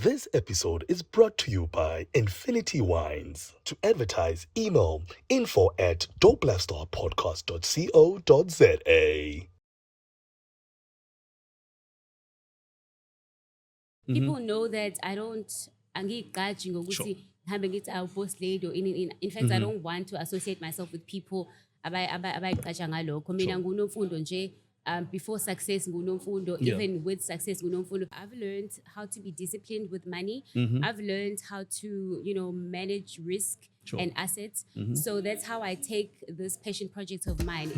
This episode is brought to you by Infiniti Wines. To advertise, email info@dopelifestylepodcast.co.za. People know that I don't angikaji ngokuthi ngihambe ngithi boss lady or in fact I don't want to associate myself with people abayiqatsha ngalokho. Mina nguNomfundo nje. Before success, nguNomfundo, even with success, nguNomfundo. I've learned how to be disciplined with money. I've learned how to, manage risk and assets. So that's how I take this passion project of mine.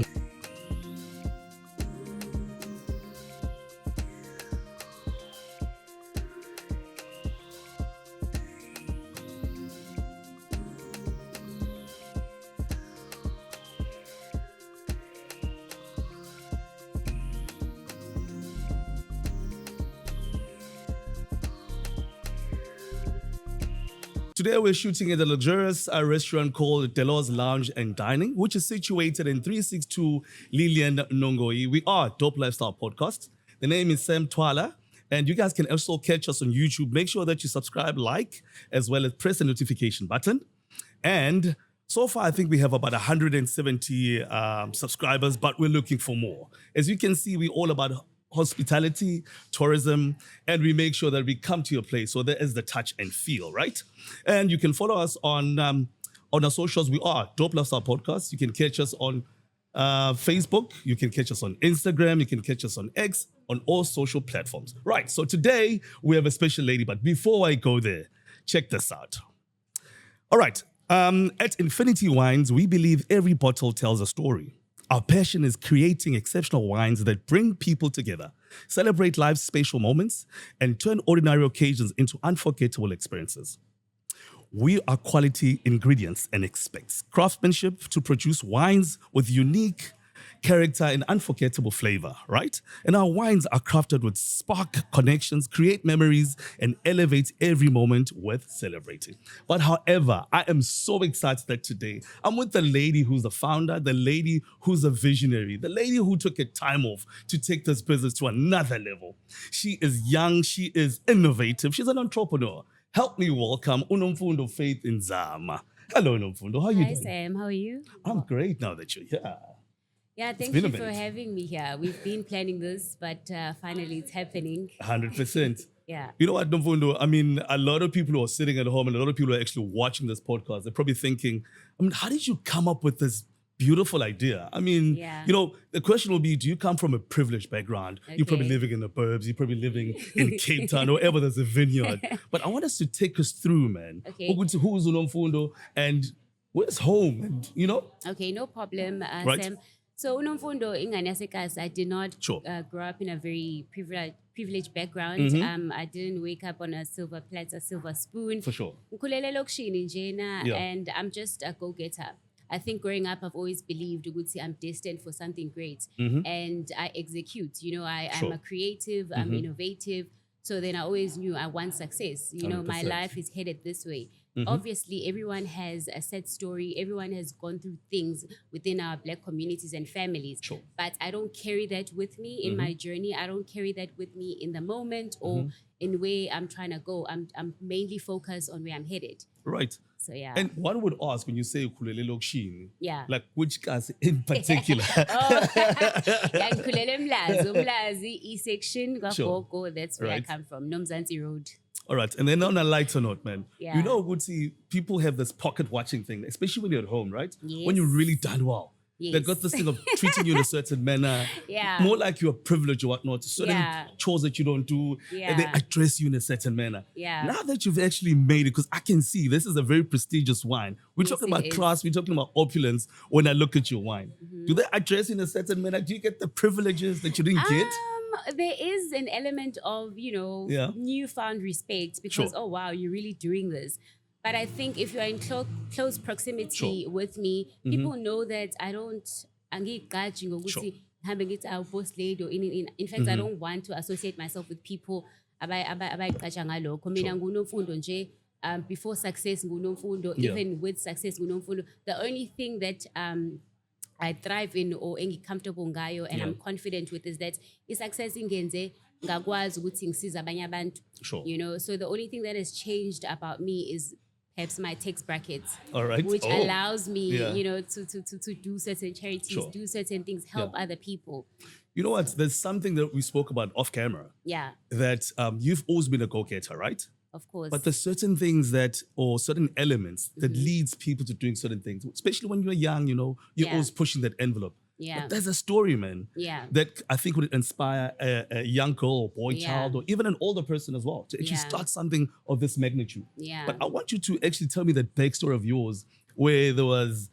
Today we're shooting at a luxurious restaurant called Delos Lounge and Dining, which is situated in 362 Lilian Nongoi. We are Dope Lifestyle Podcast. The name is Sam Twala, and you guys can also catch us on YouTube. Make sure that you subscribe, like, as well as press the notification button. And so far, I think we have about 170 subscribers, but we're looking for more. As you can see, we're all about hospitality, tourism, and we make sure that we come to your place. So there is the touch and feel, right? And you can follow us on our socials. We are Dope Lifestyle Podcast. You can catch us on Facebook. You can catch us on Instagram. You can catch us on X, on all social platforms. Right, so today we have a special lady, but before I go there, check this out. All right, at Infiniti Wines, we believe every bottle tells a story. Our passion is creating exceptional wines that bring people together, celebrate life's special moments, and turn ordinary occasions into unforgettable experiences. We are quality ingredients and expect craftsmanship to produce wines with unique character and unforgettable flavor, right? And our wines are crafted with spark connections, create memories, and elevate every moment worth celebrating. But however, I am so excited that today I'm with the lady who's the founder, the lady who's a visionary, the lady who took a time off to take this business to another level. She is young, she is innovative, she's an entrepreneur. Help me welcome Nomfundo Faith Nzama. Hello, Nomfundo. How are you doing? Hi, Sam. How are you? I'm great now that you're here. Yeah, thank you for having me here. We've been planning this, but finally it's happening. 100%. Yeah. You know what, Nomfundo? I mean, a lot of people who are sitting at home and a lot of people who are actually watching this podcast, they're probably thinking, how did you come up with this beautiful idea? The question will be, do you come from a privileged background? Okay. You're probably living in the burbs. You're probably living in Cape Town or wherever there's a vineyard. But I want us to take us through, man. Okay. Who's Nomfundo and where's home? And, Okay, no problem, right? Sam. So Nomfundo ingane yasekhaya, I did not grow up in a very privileged background. I didn't wake up on a silver platter, silver spoon. For sure. Ngikhulele elokishini njena, and I'm just a go-getter. I think growing up, I've always believed I'm destined for something great, and I execute. I'm a creative, I'm innovative. So then I always knew I want success. 100%. My life is headed this way. Obviously, everyone has a sad story. Everyone has gone through things within our Black communities and families. Sure. But I don't carry that with me in my journey. I don't carry that with me in the moment or in where I'm trying to go. I'm mainly focused on where I'm headed. Right. So yeah. And one would ask when you say Ukulele Lokshini, like which class in particular? Ngikhulele Umlazi, E-section, Gogo, that's where I come from, Nomzansi Road. All right. And then on a lighter note, man, Yeah. people have this pocket watching thing, especially when you're at home, right? Yes. When you've really done well. Yes. They've got this thing of treating you in a certain manner. Yeah. More like you're privileged or whatnot. Certain chores that you don't do. Yeah. And they address you in a certain manner. Yeah. Now that you've actually made it, because I can see this is a very prestigious wine. We're Yes, talking about it is. class. We're talking about opulence when I look at your wine. Do they address you in a certain manner? Do you get the privileges that you didn't get? There is an element of, newfound respect because, oh, wow, you're really doing this. But I think if you're in close proximity with me, people know that I don't angikaji ngokuthi ngihambe ngithi boss lady or in fact I don't want to associate myself with people abayiqatsha ngalokho. Mina nguNomfundo nje. Before success, nguNomfundo, even with success, nguNomfundo. The only thing that I thrive in or comfortable ngayo and I'm confident with is that success ingenze ngakwazi ukuthi ngisize abanye abantu. Sure. You know, so the only thing that has changed about me is perhaps my tax brackets, all right, which allows me, you know, to do certain charities, do certain things, help other people. You know what? There's something that we spoke about off camera. Yeah. That you've always been a go-getter, right? Of course. But there's certain things that, or certain elements that leads people to doing certain things, especially when you're young, you know, you're always pushing that envelope. Yeah. But there's a story, man, that I think would inspire a young girl or boy, child, or even an older person as well to actually start something of this magnitude. Yeah. But I want you to actually tell me that backstory of yours where there was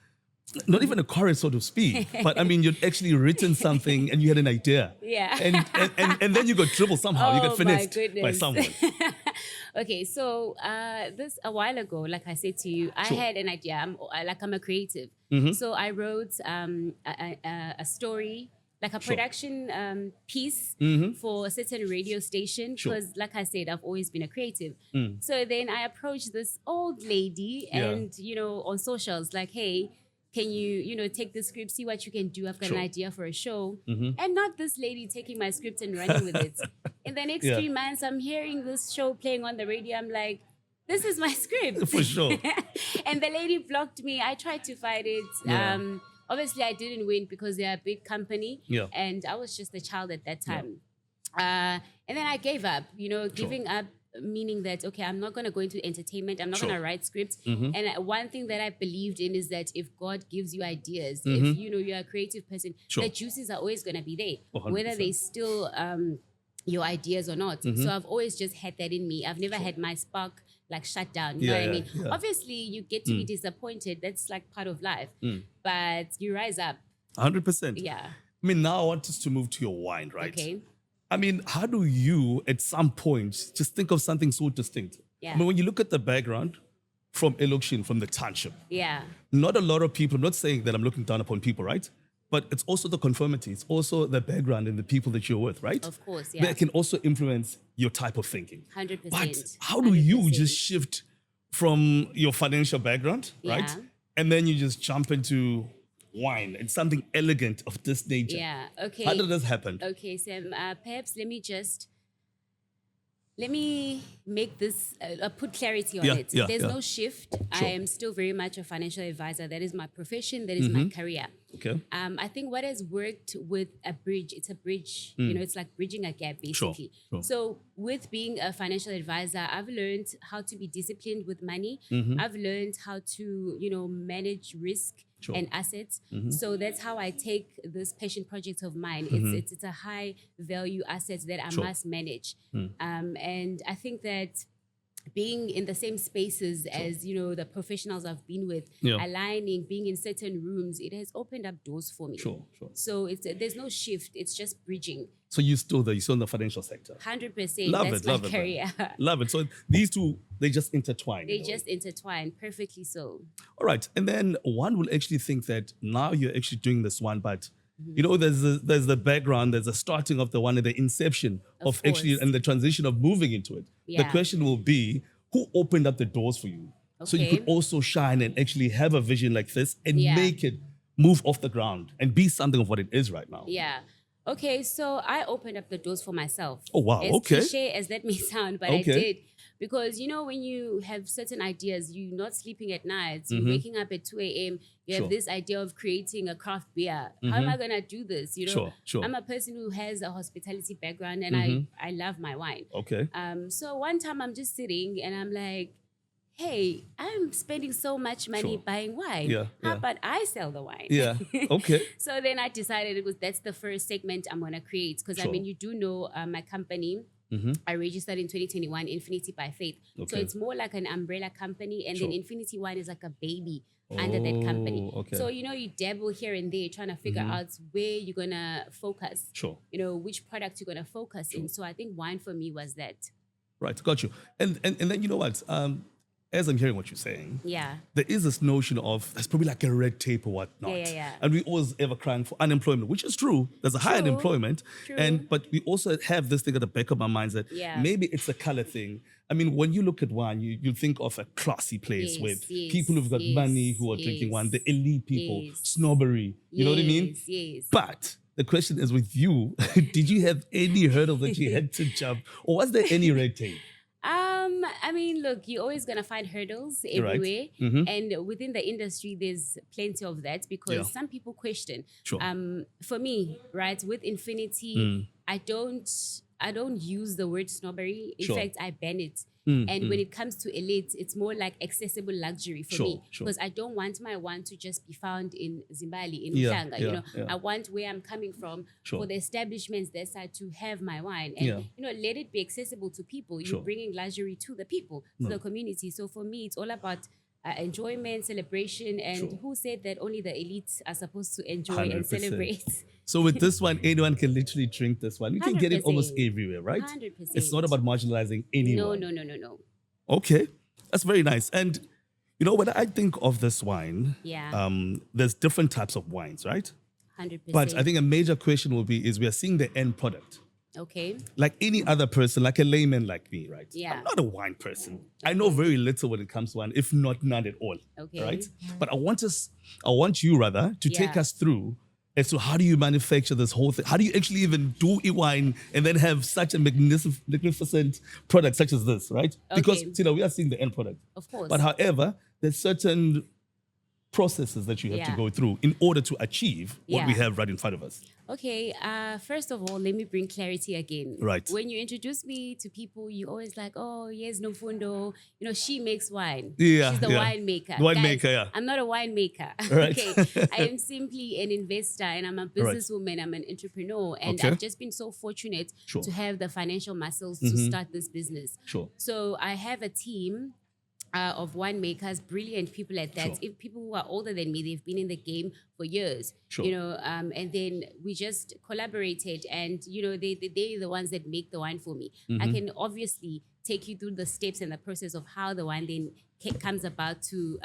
not even a chorus, so to speak, but I mean, you'd actually written something and you had an idea. Yeah. And then you got dribbled somehow. You got finessed by someone. Okay, so this a while ago, like I said to you, I had an idea. I'm a creative. So I wrote a story, like a production piece for a certain radio station because, like I said, I've always been a creative. So then I approached this old lady and, you know, on socials, like, hey, can you know, take the script, see what you can do? I've got an idea for a show. And not this lady taking my script and running with it. In the next 3 months, I'm hearing this show playing on the radio. I'm like, this is my script. For sure. And the lady blocked me. I tried to fight it. Obviously, I didn't win because they're a big company. And I was just a child at that time. And then I gave up, you know, giving up meaning that, okay, I'm not going to go into entertainment. I'm not going to write scripts. And one thing that I believed in is that if God gives you ideas, if, you know, you're a creative person, the juices are always going to be there, 100%. Whether they still your ideas or not. So I've always just had that in me. I've never had my spark like shut down. You know what I mean? Obviously, you get to be disappointed. That's like part of life. But you rise up. 100%. Yeah. I mean, now I want us to move to your wine, right? Okay. I mean, how do you, at some point, just think of something so distinct? Yeah. I mean, when you look at the background from Elokshin, from the township, not a lot of people, I'm not saying that I'm looking down upon people, right? But it's also the conformity. It's also the background and the people that you're with, right? Of course, That can also influence your type of thinking. 100%. But how do you just shift from your financial background, right? And then you just jump into wine and something elegant of this nature. Yeah, okay. How did this happen? Okay, Sam, perhaps let me make this, put clarity on it. There's no shift. Sure. I am still very much a financial advisor. That is my profession. That is my career. Okay. I think what has worked with a bridge, it's a bridge, you know, it's like bridging a gap, basically. Sure. So with being a financial advisor, I've learned how to be disciplined with money. I've learned how to, you know, manage risk and assets. So that's how I take this passion project of mine. It's a high value asset that I must manage. And I think that being in the same spaces as, you know, the professionals I've been with, aligning, being in certain rooms, it has opened up doors for me. Sure. So there's no shift. It's just bridging. So you're still there. You're still in the financial sector. 100%. Love That's it. my Love career. It. Love it. So these two, they just intertwine. They just intertwine perfectly so. All right. And then one will actually think that now you're actually doing this one, but you know, there's the background, there's the starting of the one and the inception of actually and the transition of moving into it. The question will be, who opened up the doors for you? So you could also shine and actually have a vision like this and make it move off the ground and be something of what it is right now. Yeah. Okay, so I opened up the doors for myself. Oh, wow. As cliche as that may sound, but I did. Because, you know, when you have certain ideas, you're not sleeping at night, you're waking up at 2 a.m., you have this idea of creating a craft beer. How am I going to do this? You know, I'm a person who has a hospitality background and I love my wine. Okay. So one time I'm just sitting and I'm like, hey, I'm spending so much money buying wine. How about I sell the wine? Yeah, okay. So then I decided that's the first segment I'm going to create. Because, I mean, you do know my company, I registered in 2021, Infiniti by Faith. So it's more like an umbrella company. And then Infiniti Wine is like a baby under that company. So, you know, you dabble here and there trying to figure out where you're going to focus. You know, which product you're going to focus in. So I think wine for me was that. Right, got you. And then you know what? As I'm hearing what you're saying, there is this notion of there's probably like a red tape or whatnot. And we always ever crying for unemployment, which is true. There's a high unemployment. But we also have this thing at the back of our minds that maybe it's a color thing. I mean, when you look at wine, you think of a classy place with people who've got money who are drinking wine, the elite people, snobbery. You know what I mean? But the question is with you, did you have any hurdle that you had to jump, or was there any red tape? I mean, look, you're always going to find hurdles everywhere. Right. Mm-hmm. And within the industry, there's plenty of that because some people question. Sure. For me, right, with Infiniti, I don't use the word snobbery. In fact, I ban it. And when it comes to elite, it's more like accessible luxury for me because I don't want my wine to just be found in Zimbabwe, in Uhlanga. I want where I'm coming from for the establishments that side to have my wine and let it be accessible to people. You're bringing luxury to the people, to the community. So for me, it's all about enjoyment, celebration, and who said that only the elites are supposed to enjoy 100%. And celebrate? So with this one, anyone can literally drink this one. You can 100%. Get it almost everywhere, right? 100%. It's not about marginalizing anyone. No. Okay, that's very nice. And when I think of this wine, there's different types of wines, right? 100%. But I think a major question will be is we are seeing the end product. Okay. Like any other person, like a layman like me, right? Yeah. I'm not a wine person. Okay. I know very little when it comes to wine, if not none at all. Okay. Right? But I want you rather to take us through as to how do you manufacture this whole thing? How do you actually even do a wine and then have such a magnificent product such as this, right? Okay. Because we are seeing the end product. Of course. But however, there's certain processes that you have to go through in order to achieve what we have right in front of us. Okay, first of all, let me bring clarity again. Right. When you introduce me to people, you always like, oh, yes, Nomfundo, she makes wine. Yeah, she's the winemaker. The winemaker, I'm not a winemaker. Right. Okay, I am simply an investor and I'm a businesswoman, I'm an entrepreneur. And I've just been so fortunate to have the financial muscles to start this business. Sure. So I have a team of winemakers, brilliant people at that. If people who are older than me, they've been in the game for years, and then we just collaborated and, they're the ones that make the wine for me. I can obviously take you through the steps and the process of how the wine then comes about to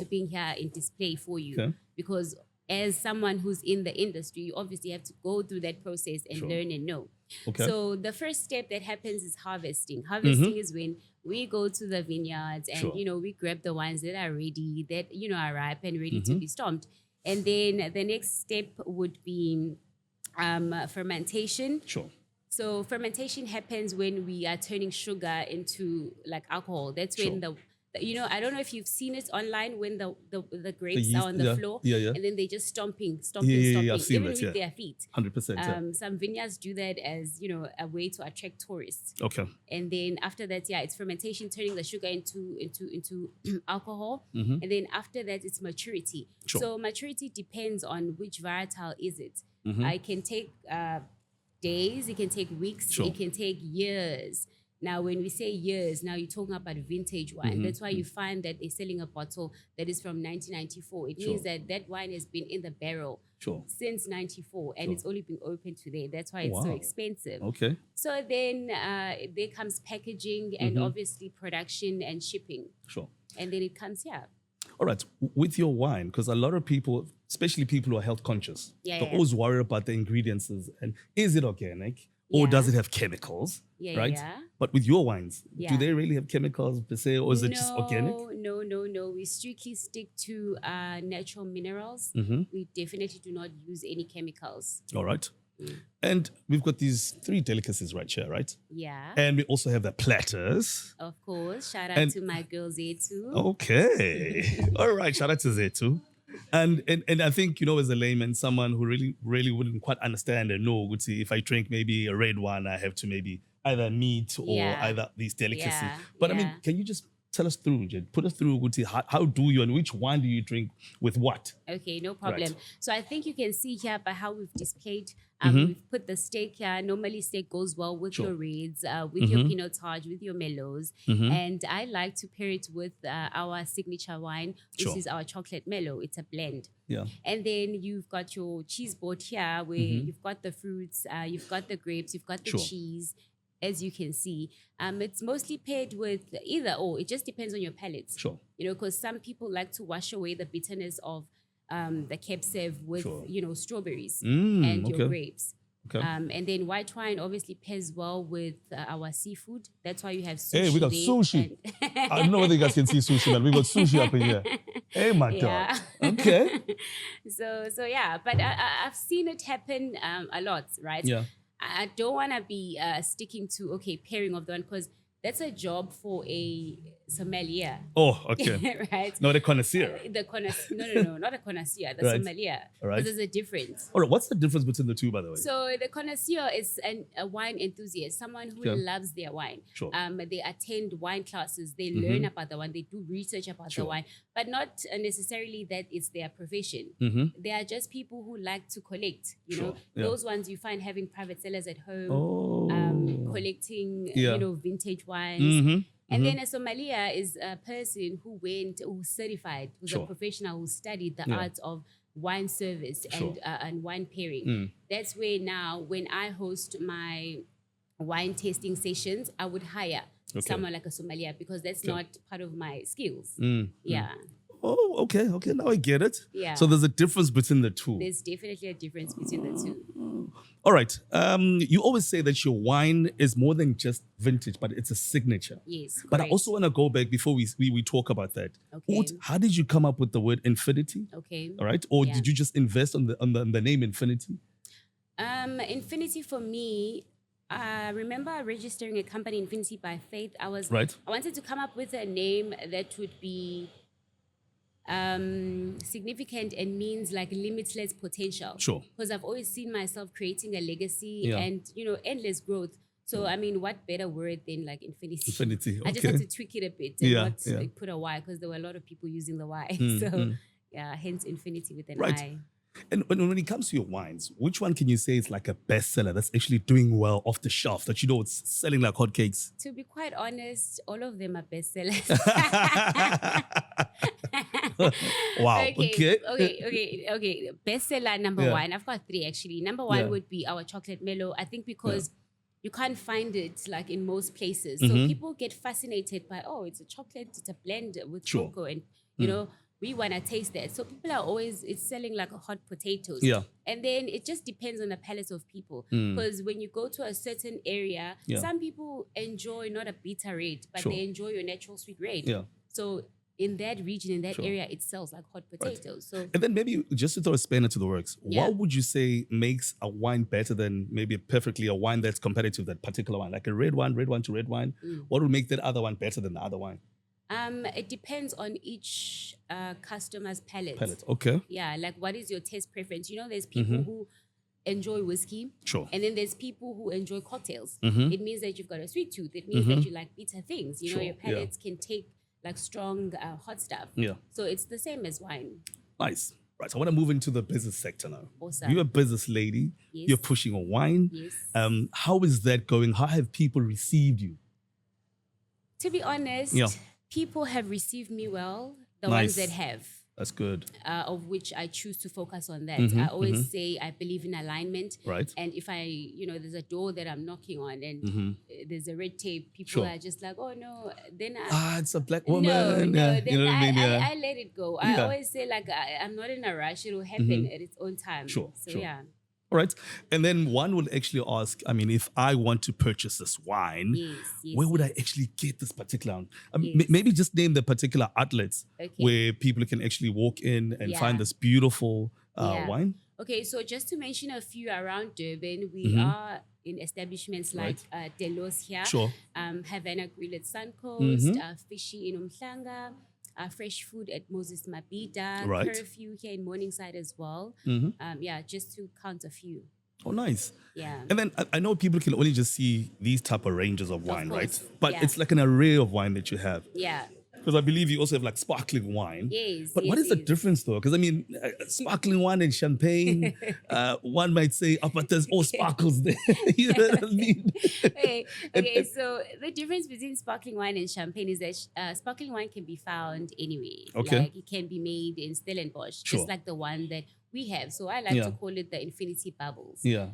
being here in display for you. Because as someone who's in the industry, you obviously have to go through that process and learn and know. Okay. So the first step that happens is harvesting. Harvesting is when we go to the vineyards and, we grab the wines that are ready, that, are ripe and ready to be stomped. And then the next step would be fermentation. Sure. So fermentation happens when we are turning sugar into like alcohol. That's when I don't know if you've seen it online when the grapes are on the floor and then they just stomping, even with their feet. 100%. Some vineyards do that as, a way to attract tourists. Okay. And then after that, it's fermentation, turning the sugar into alcohol. And then after that, it's maturity. Sure. So maturity depends on which varietal is it. It can take days, it can take weeks, it can take years. Now, when we say years, now you're talking about vintage wine. That's why you find that they're selling a bottle that is from 1994. It means that wine has been in the barrel since 94 and it's only been opened today. That's why it's so expensive. Okay. So then there comes packaging and obviously production and shipping. Sure. And then it comes here. All right. With your wine, because a lot of people, especially people who are health conscious, they're always worried about the ingredients and is it organic? Or does it have chemicals, right? Yeah. But with your wines, do they really have chemicals per se, or is it just organic? No. We strictly stick to natural minerals. We definitely do not use any chemicals. All right. And we've got these 3 delicacies right here, right? Yeah. And we also have the platters. Of course. Shout out to my girl Zetu. Okay. All right. Shout out to Zetu. And I think, as a layman, someone who really wouldn't quite understand and know, would see if I drink maybe a red wine, I have to maybe either meat or either these delicacies. But I mean, can you just tell us through, Jed? Put us through, would see how do you and which wine do you drink with what? Okay, no problem. Right. So I think you can see here by how we've displayed. We've put the steak here. Normally steak goes well with your reds, with your pinotage, with your mellows. And I like to pair it with our signature wine, which is our chocolate mellow. It's a blend. Yeah. And then you've got your cheese board here where you've got the fruits, you've got the grapes, you've got the cheese. As you can see, it's mostly paired with either or. It just depends on your palate. Sure. Because some people like to wash away the bitterness of the Cape Sev with, strawberries and your grapes. Okay. And then white wine obviously pairs well with our seafood. That's why you have sushi. Hey, we got sushi. I don't know whether you guys can see sushi, but we got sushi up in here. Hey, my God. Okay. So yeah, but I've seen it happen a lot, right? Yeah. I don't want to be sticking to pairing of the one, because that's a job for a sommelier. Oh, okay. Right? Not a connoisseur. The connoisseur. No, not a connoisseur. The Right. sommelier. All right. Because there's a difference. All right. What's the difference between the two, by the way? So the connoisseur is a wine enthusiast, someone who loves their wine. Sure. They attend wine classes, they learn about the wine, they do research about the wine, but not necessarily that it's their profession. They are just people who like to collect. You know, those ones you find having private cellars at home, collecting, vintage wines. And then a sommelier is a person who's certified, who's a professional, who studied the art of wine service and wine pairing. That's where now, when I host my wine tasting sessions, I would hire someone like a sommelier, because that's not part of my skills. Yeah. Oh, okay. Now I get it. Yeah. So there's a difference between the two. There's definitely a difference between the two. All right. You always say that your wine is more than just vintage, but it's a signature. Yes. But I correct. also want to go back before we talk about that. Okay. How did you come up with the word Infiniti? Okay. All right. Or did you just invest on the name Infiniti? Infiniti for me, I remember registering a company, Infiniti by Faith. I wanted to come up with a name that would be significant and means like limitless potential. Sure. Because I've always seen myself creating a legacy and endless growth. So I mean, what better word than like Infiniti? Infiniti. Okay. I just had to tweak it a bit and not put a Y, because there were a lot of people using the Y. So hence Infiniti with an I. And when it comes to your wines, which one can you say is like a bestseller that's actually doing well off the shelf, that it's selling like hotcakes? To be quite honest, all of them are bestsellers. Wow. Okay. Bestseller number one. I've got three actually. Number one would be our chocolate mellow. I think because you can't find it like in most places. So people get fascinated by, it's a chocolate, it's a blend with cocoa, and we want to taste that. So people are always, it's selling like hot potatoes. Yeah. And then it just depends on the palate of people. Because when you go to a certain area, some people enjoy not a bitter red, but they enjoy your natural sweet red. Yeah. So in that region, in that area, it sells like hot potatoes. So, and then maybe just to throw a spanner to the works, what would you say makes a wine better than maybe perfectly a wine that's competitive, that particular wine? Like a red wine to red wine. What would make that other one better than the other wine? It depends on each customer's palate. Okay. Yeah, like what is your taste preference? There's people who enjoy whiskey. Sure. And then there's people who enjoy cocktails. It means that you've got a sweet tooth. It means that you like bitter things. Your palates can take like strong hot stuff. Yeah. So it's the same as wine. Nice. Right. So I want to move into the business sector now. Awesome. You're a business lady. Yes. You're pushing a wine. Yes. How is that going? How have people received you? To be honest, people have received me well, the Nice. ones that have. That's good. Of which I choose to focus on that. I always say I believe in alignment. Right. And if there's a door that I'm knocking on and there's a red tape, people are just like, oh no, then it's a black woman. No, then you know what I mean? I let it go. I always say like, I'm not in a rush. It will happen at its own time. Sure. So yeah. All right. And then one will actually ask, if I want to purchase this wine, where would I actually get this particular one? Maybe just name the particular outlets where people can actually walk in and find this beautiful wine. Okay, so just to mention a few around Durban, we are in establishments like Delos here, Havana Grill at Suncoast, Fishy in Umhlanga, Fresh Food at Moses Mabida, Curfew here in Morningside as well. Just to count a few. Oh, nice. Yeah. And then I know people can only just see these type of ranges of wine, right? But it's like an array of wine that you have. Yeah. Because I believe you also have like sparkling wine. Yes. But what is the difference though? Because sparkling wine and champagne, one might say, but there's all sparkles there. You know what I mean? Okay. So the difference between sparkling wine and champagne is that sparkling wine can be found anywhere. Okay. Like it can be made in Stellenbosch, just like the one that we have. So I like to call it the Infiniti Bubbles. Yeah.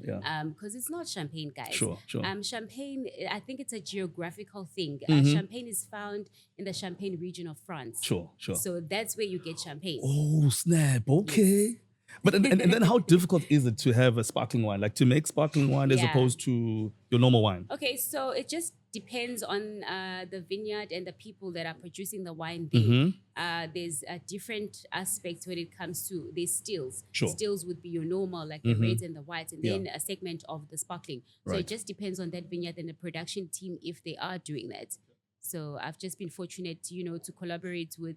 Because it's not champagne, guys. Sure. Champagne, I think it's a geographical thing. Champagne is found in the Champagne region of France. Sure. So that's where you get champagne. Oh, snap. Okay. But and then how difficult is it to have a sparkling wine, like to make sparkling wine as opposed to your normal wine? Okay, so it just depends on the vineyard and the people that are producing the wine there. There's a different aspect when it comes to these stills. Sure. Stills would be your normal, like the reds and the whites, and then a segment of the sparkling. So it just depends on that vineyard and the production team if they are doing that. So I've just been fortunate, to collaborate with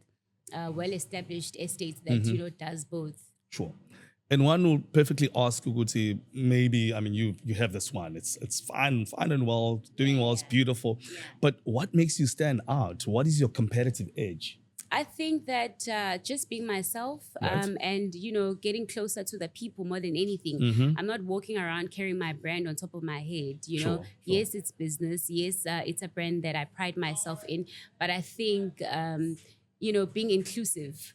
well-established estates that, does both. Sure. And one will perfectly ask Uguti, maybe, I mean, you have this one. It's fine and well, doing well, it's beautiful. Yeah. But what makes you stand out? What is your competitive edge? I think that just being myself and, getting closer to the people more than anything. I'm not walking around carrying my brand on top of my head, Sure. Yes, it's business. Yes, it's a brand that I pride myself in. But I think, being inclusive,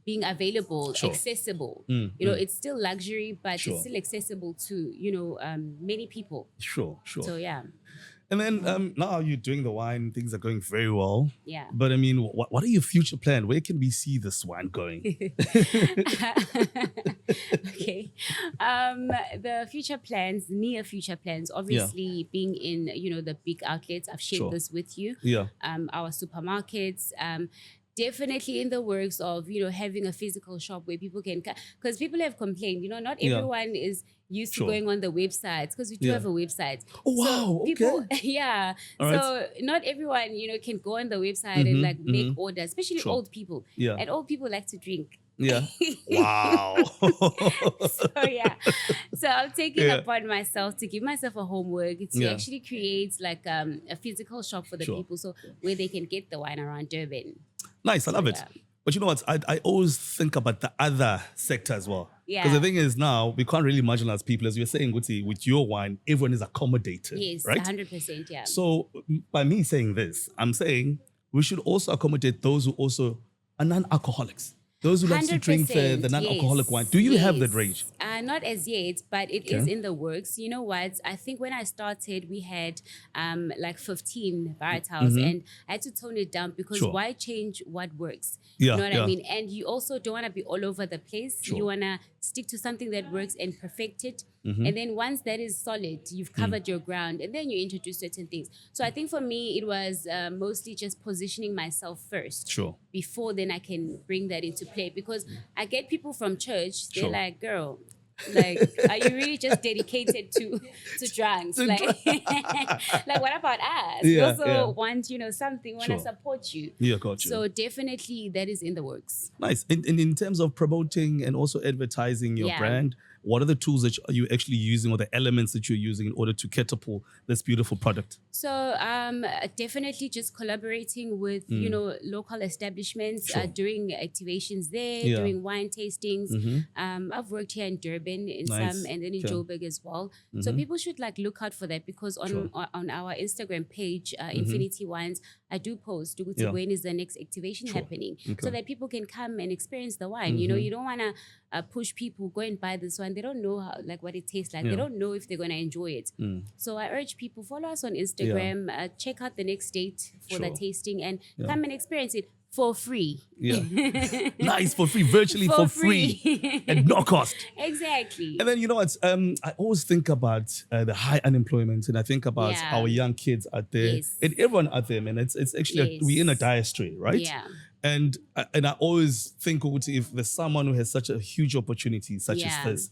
being available, sure. accessible. It's still luxury, but sure. it's still accessible to, many people. Sure. So, yeah. And then now you're doing the wine, things are going very well. Yeah. But I mean, what are your future plans? Where can we see this wine going? Okay. The future plans, near future plans, obviously being in, the big outlets. I've shared sure. this with you. Yeah. Our supermarkets. Definitely in the works of, having a physical shop where people can, because people have complained, not everyone is used sure. to going on the websites, because we do have a website. Oh, wow. People, okay. Yeah. All so right. Not everyone, make go on the website and make orders, especially sure. old people. Yeah. And old people like to drink. Yeah. Wow. So I'm taking upon myself to give myself a homework to actually create like a physical shop for the sure. people, so where they can get the wine around Durban. Nice, I love it. But you know what? I always think about the other sector as well. Yeah. Because the thing is now, we can't really marginalize people. As you're saying, Guti, with your wine, everyone is accommodated. Yes, right? 100%, yeah. So by me saying this, I'm saying we should also accommodate those who also are non-alcoholics. Those who like to drink the non-alcoholic wine. Do you have that range? Not as yet, but it is in the works. You know what? I think when I started, we had like 15 varietals, and I had to tone it down because sure. why change what works? Yeah, you know what I mean? And you also don't want to be all over the place. Sure. You want to stick to something that works and perfect it. And then once that is solid, you've covered your ground, and then you introduce certain things. So I think for me, it was mostly just positioning myself first. Sure. Before then I can bring that into play, because I get people from church, they're sure. like, girl, like, are you really just dedicated to drunks? Like, like, what about us? We also want, something, want to support you. Yeah, got you. So definitely that is in the works. Nice. And in terms of promoting and also advertising your brand, what are the tools that you actually using, or the elements that you're using in order to catapult this beautiful product? So definitely just collaborating with, local establishments, sure. doing activations there, doing wine tastings. I've worked here in Durban in some, and then in Joburg as well. So people should look out for that, because on our Instagram page, Infiniti Wines, I do post when is the next activation happening, so that people can come and experience the wine. You don't want to push people, go and buy this wine. They don't know how, what it tastes like. They don't know if they're going to enjoy it. So I urge people, follow us on Instagram, check out the next date for the tasting, and come and experience it for free. Nice, for free, virtually for free. At no cost. Exactly. And then, you know what, I always think about the high unemployment, and I think about our young kids out there, and everyone out there, man. It's actually, we're in a dire strait, right? Yeah. And I always think, if there's someone who has such a huge opportunity such as this,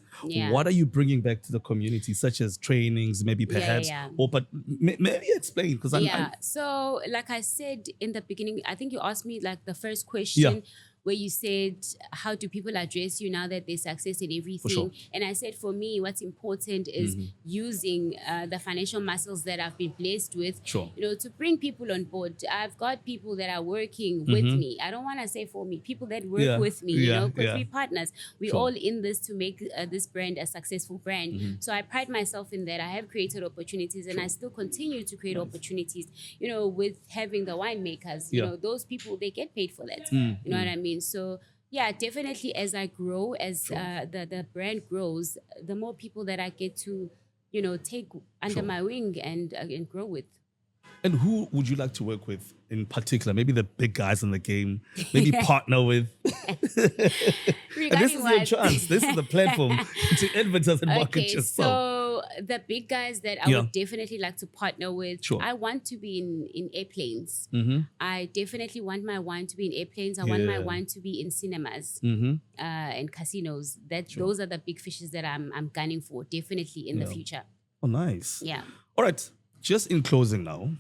what are you bringing back to the community, such as trainings, maybe perhaps, or but maybe explain, because So like I said in the beginning, I think you asked me the first question, where you said, how do people address you now that there's success in everything? Sure. And I said, for me, what's important is using the financial muscles that I've been blessed with, to bring people on board. I've got people that are working with me. I don't want to say for me, people that work with me, because we're partners. We're all in this to make this brand a successful brand. So I pride myself in that. I have created opportunities, and I still continue to create opportunities, with having the winemakers. Those people, they get paid for that. You know what I mean? So yeah, definitely as I grow, as the brand grows, the more people that I get to, take under my wing and grow with. And who would you like to work with in particular? Maybe the big guys in the game, maybe partner with. And this is your chance. This is the platform to advertise and market yourself. So the big guys that I would definitely like to partner with, I want to be in airplanes. I definitely want my wine to be in airplanes. I want my wine to be in cinemas and casinos. Those are the big fishes that I'm gunning for, definitely in the future. Oh, nice. Yeah. All right. Just in closing now,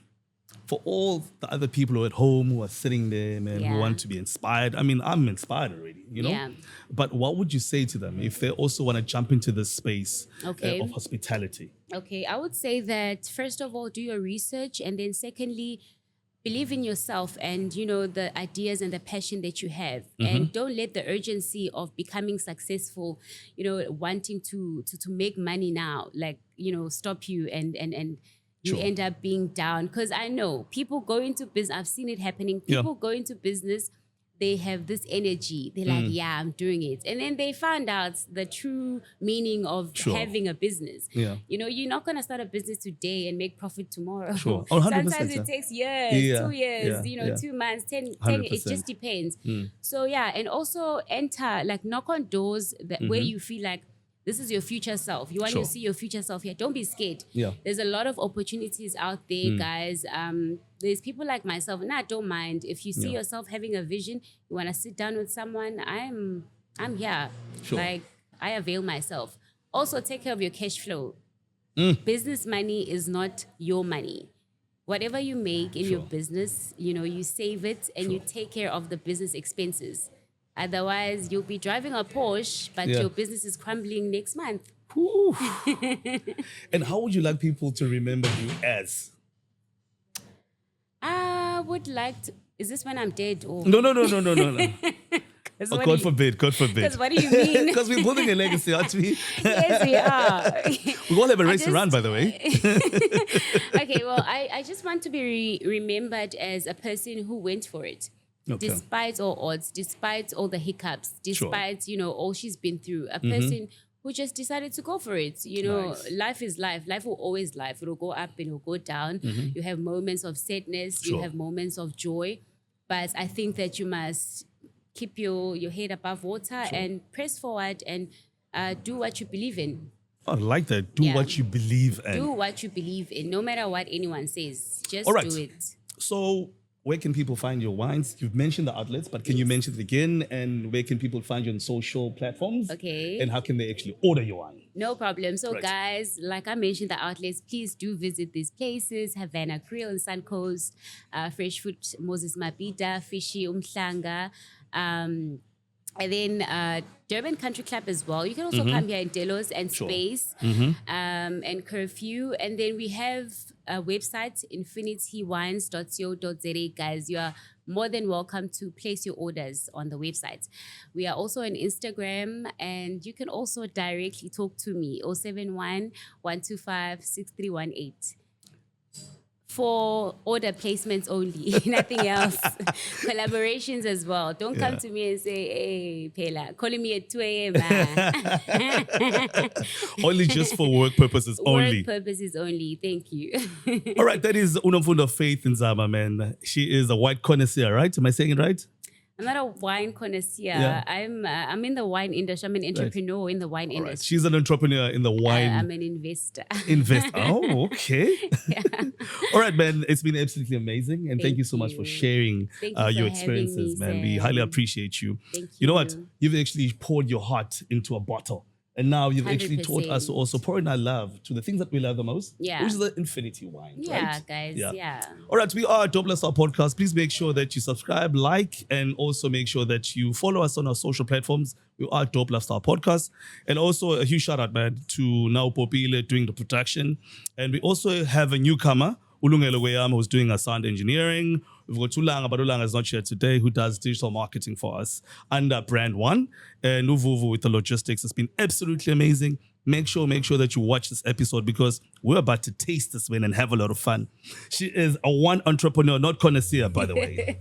for all the other people who are at home who are sitting there, man, who want to be inspired. I mean, I'm inspired already, you know? Yeah. But what would you say to them if they also want to jump into this space of hospitality? Okay, I would say that first of all, do your research. And then secondly, believe in yourself and, you know, the ideas and the passion that you have. And don't let the urgency of becoming successful, you know, wanting to make money now, like, you know, stop you and you end up being down. Because I know people go into business, I've seen it happening. People go into business, they have this energy. They're like, yeah, I'm doing it. And then they find out the true meaning of having a business. Yeah. You know, you're not going to start a business today and make profit tomorrow. Sure. Oh, sometimes it takes years, 2 years, you know, 2 months, 10, it just depends. So yeah, and also enter, like knock on doors where you feel like, this is your future self. You want to see your future self here. Don't be scared. Yeah. There's a lot of opportunities out there, guys. There's people like myself, and I don't mind. If you see yourself having a vision, you want to sit down with someone, I'm here. Sure. Like, I avail myself. Also, take care of your cash flow. Business money is not your money. Whatever you make in your business, you know, you save it and you take care of the business expenses. Otherwise, you'll be driving a Porsche, but your business is crumbling next month. And how would you like people to remember you as? I would like to... Is this when I'm dead? Or? No. Oh, God forbid. Because what do you mean? Because we're building a legacy, aren't we? Yes, we are. We all have a race around, by the way. Okay, well, I just want to be remembered as a person who went for it. Okay. Despite all odds, despite all the hiccups, despite, you know, all she's been through, a person who just decided to go for it. You know, life is life. Life will always life. It will go up and it will go down. You have moments of sadness. You have moments of joy. But I think that you must keep your head above water and press forward and do what you believe in. I like that. Do what you believe in. Do what you believe in, no matter what anyone says. Just do it. So... where can people find your wines? You've mentioned the outlets, but can you mention it again? And where can people find you on social platforms? Okay. And how can they actually order your wine? No problem. So guys, like I mentioned, the outlets, please do visit these places. Havana Grill in Sun Coast, Fresh Fruit, Moses Mabita, Fishy, Umhlanga, and then Durban Country Club as well. You can also come here in Delos and Space and Curfew. And then we have a website, infinitywines.co.za. Guys, you are more than welcome to place your orders on the website. We are also on Instagram, and you can also directly talk to me, 071 125 6318. For order placements only, nothing else. Collaborations as well. Don't come to me and say, hey, Pela, calling me at 2 a.m. Only just for work purposes only. Work purposes only. Thank you. All right, that is Nomfundo Faith Nzama, man. She is a white connoisseur, right? Am I saying it right? I'm not a wine connoisseur. Yeah. I'm in the wine industry. I'm an entrepreneur in the wine industry. She's an entrepreneur in the wine. I'm an investor. Oh, okay. All right, man. It's been absolutely amazing. And thank you so much for sharing your experiences, man. We highly appreciate you. Thank you. You know what? You've actually poured your heart into a bottle. And now you've 100%. Actually taught us to also pour in our love to the things that we love the most, which is the Infiniti wine. Yeah, guys. Yeah. All right, we are Dope Lifestyle Podcast. Please make sure that you subscribe, like, and also make sure that you follow us on our social platforms. We are Dope Lifestyle Podcast. And also a huge shout out, man, to Now Popile doing the production. And we also have a newcomer, Ulungelo Weyama, who's doing our sound engineering. We've got Tulanga, but Ulanga is not here today, who does digital marketing for us under Brand One. And Uvuvu with the logistics. It's been absolutely amazing. Make sure that you watch this episode because we're about to taste this wine and have a lot of fun. She is a wine entrepreneur, not connoisseur, by the way.